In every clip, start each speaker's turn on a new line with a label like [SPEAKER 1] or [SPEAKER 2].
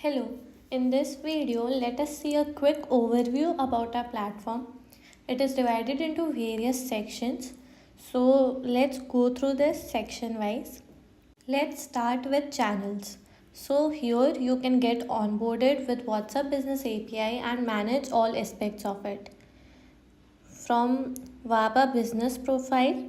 [SPEAKER 1] Hello, in this video, let us see a quick overview about our platform. It is divided into various sections. So let's go through this section wise. Let's start with channels. So here you can get onboarded with WhatsApp Business API and manage all aspects of it. From WAPA Business Profile,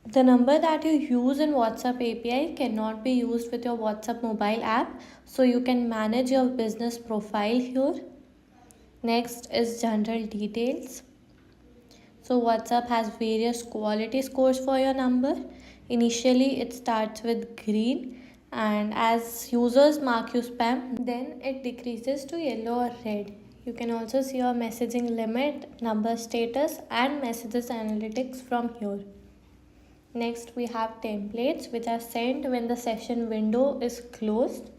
[SPEAKER 1] the number that you use in WhatsApp API cannot be used with your WhatsApp mobile app, so you can manage your business profile here. Next is general details. So WhatsApp has various quality scores for your number. Initially it starts with green, and as users mark you spam, then it decreases to yellow or red. You can also see your messaging limit, number status and messages analytics from here. Next we have templates which are sent when the session window is closed.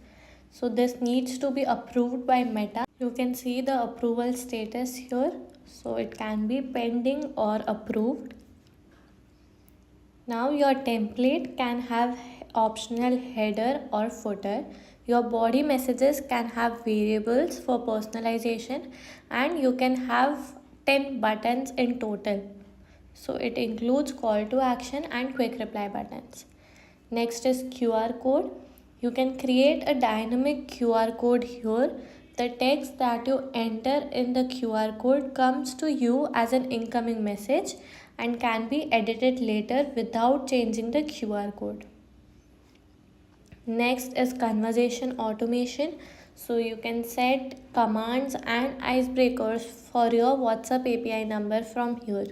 [SPEAKER 1] So this needs to be approved by Meta. You can see the approval status here. So it can be pending or approved. Now your template can have optional header or footer. Your body messages can have variables for personalization, and you can have 10 buttons in total. So it includes call to action and quick reply buttons. Next is QR code. You can create a dynamic QR code here. The text that you enter in the QR code comes to you as an incoming message and can be edited later without changing the QR code. Next is conversation automation. So you can set commands and icebreakers for your WhatsApp API number from here.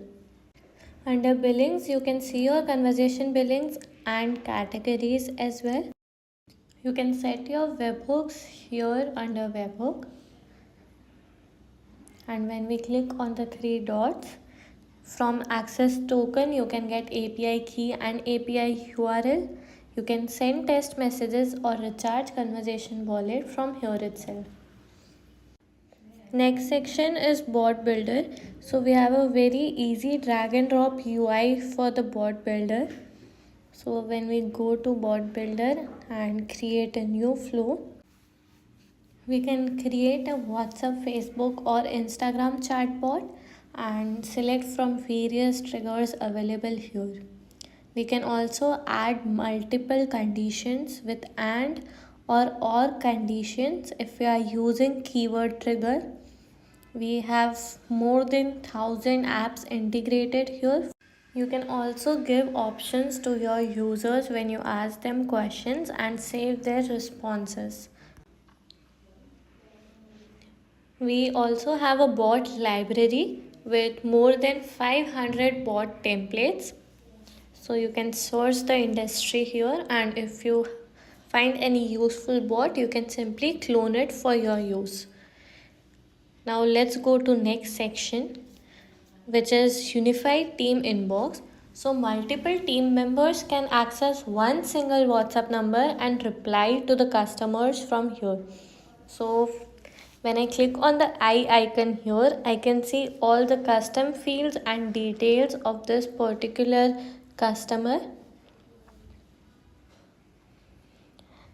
[SPEAKER 1] Under Billings, you can see your conversation billings and categories as well. You can set your webhooks here under webhook. And when we click on the three dots, from access token, you can get API key and API URL. You can send test messages or recharge conversation wallet from here itself. Next section is bot builder. So we have a very easy drag and drop UI for the bot builder. So when we go to bot builder and create a new flow, we can create a WhatsApp, Facebook or Instagram chatbot and select from various triggers available here. We can also add multiple conditions with and or conditions if we are using keyword trigger. We have more than 1000 apps integrated here. You can also give options to your users when you ask them questions and save their responses. We also have a bot library with more than 500 bot templates. So you can source the industry here, and if you find any useful bot, you can simply clone it for your use. Now let's go to next section, which is unified team inbox. So multiple team members can access one single WhatsApp number and reply to the customers from here. So when I click on the eye icon here, I can see all the custom fields and details of this particular customer.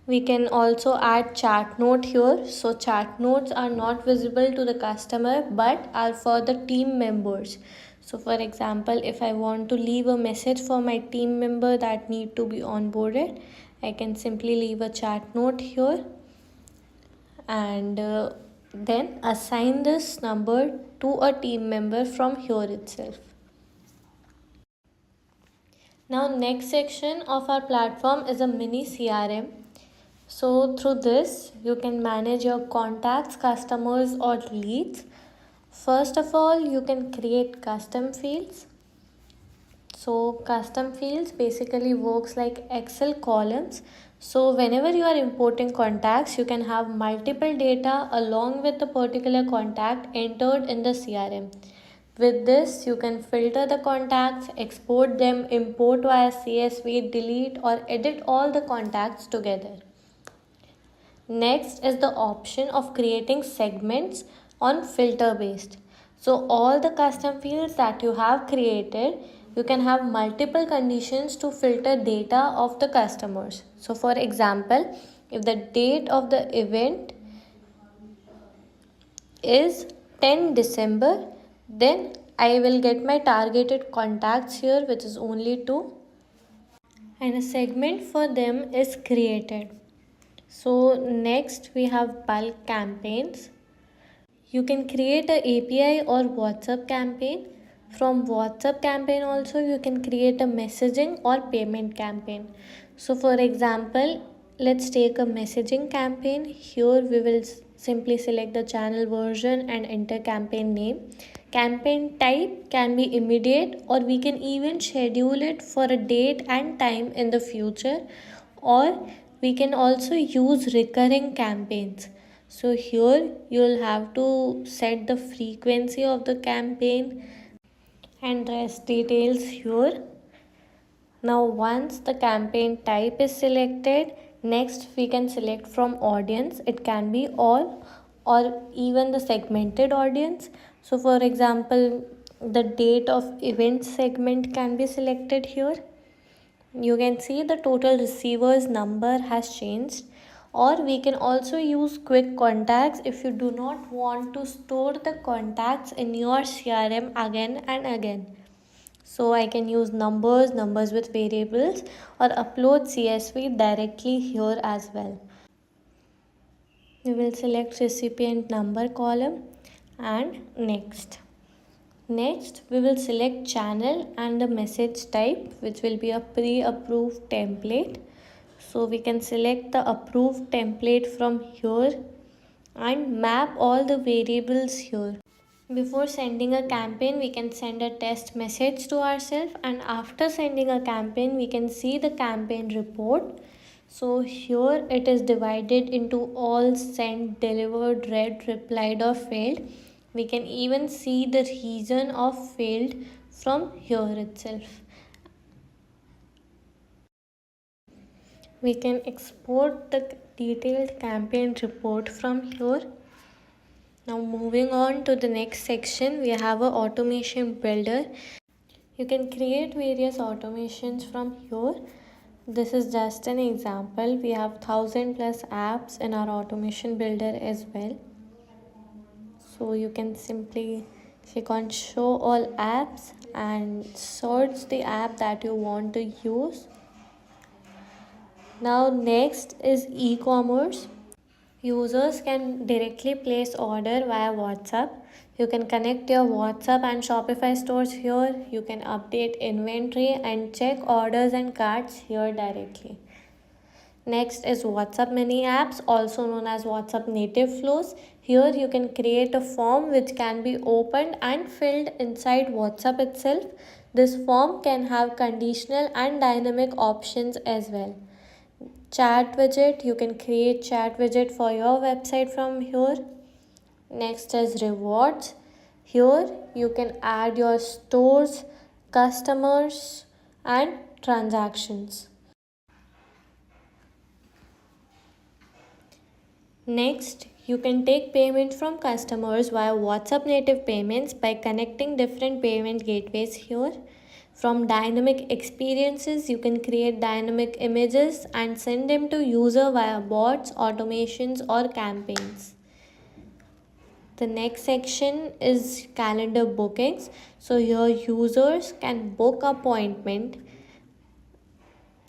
[SPEAKER 1] We can also add chat note here. So chat notes are not visible to the customer but are for the team members. So for example, if I want to leave a message for my team member that need to be onboarded, I can simply leave a chat note here and then assign this number to a team member from here itself. Now next section of our platform is a mini CRM. So through this, you can manage your contacts, customers or leads. First of all, you can create custom fields. So custom fields basically works like Excel columns. So whenever you are importing contacts, you can have multiple data along with the particular contact entered in the CRM. With this, you can filter the contacts, export them, import via CSV, delete or edit all the contacts together. Next is the option of creating segments on filter based. So all the custom fields that you have created, you can have multiple conditions to filter data of the customers. So for example, If the date of the event is 10 December, then I will get my targeted contacts here, which is only 2, and a segment for them is created. So next we have bulk campaigns. You can create a API or WhatsApp campaign. From WhatsApp campaign also you can create a messaging or payment campaign. So for example, let's take a messaging campaign. Here we will simply select the channel version and enter campaign name. Campaign type can be immediate, or we can even schedule it for a date and time in the future, or we can also use recurring campaigns. So here you'll have to set the frequency of the campaign and rest details here. Now once the campaign type is selected, next we can select from audience. It can be all or even the segmented audience. So for example, the date of event segment can be selected here. You can see the total receivers number has changed, or we can also use quick contacts if you do not want to store the contacts in your CRM again and again. So I can use numbers with variables, or upload CSV directly here as well. We will select recipient number column and next. Next, we will select channel and the message type, which will be a pre-approved template. So we can select the approved template from here and map all the variables here. Before sending a campaign, we can send a test message to ourselves, and after sending a campaign, we can see the campaign report. So here it is divided into all sent, delivered, read, replied or failed. We can even see the reason of failed from here itself. We can export the detailed campaign report from here. Now moving on to the next section, we have a automation builder. You can create various automations from here. This is just an example. We have 1000 plus apps in our automation builder as well. So you can simply click on show all apps and search the app that you want to use. Now next is e-commerce. Users can directly place order via WhatsApp. You can connect your WhatsApp and Shopify stores here. You can update inventory and check orders and carts here directly. Next is WhatsApp mini apps, also known as WhatsApp native flows. Here you can create a form which can be opened and filled inside WhatsApp itself. This form can have conditional and dynamic options as well. Chat widget, you can create chat widget for your website from here. Next is rewards. Here you can add your stores, customers and transactions. Next, you can take payment from customers via WhatsApp native payments by connecting different payment gateways here. From dynamic experiences, you can create dynamic images and send them to user via bots, automations or campaigns. The next section is calendar bookings. So here users can book appointment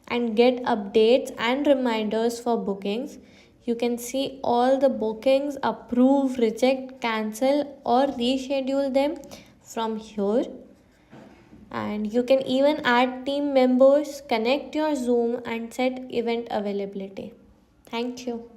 [SPEAKER 1] and get updates and reminders for bookings. You can see all the bookings, approve, reject, cancel or reschedule them from here. And you can even add team members, connect your Zoom and set event availability. Thank you.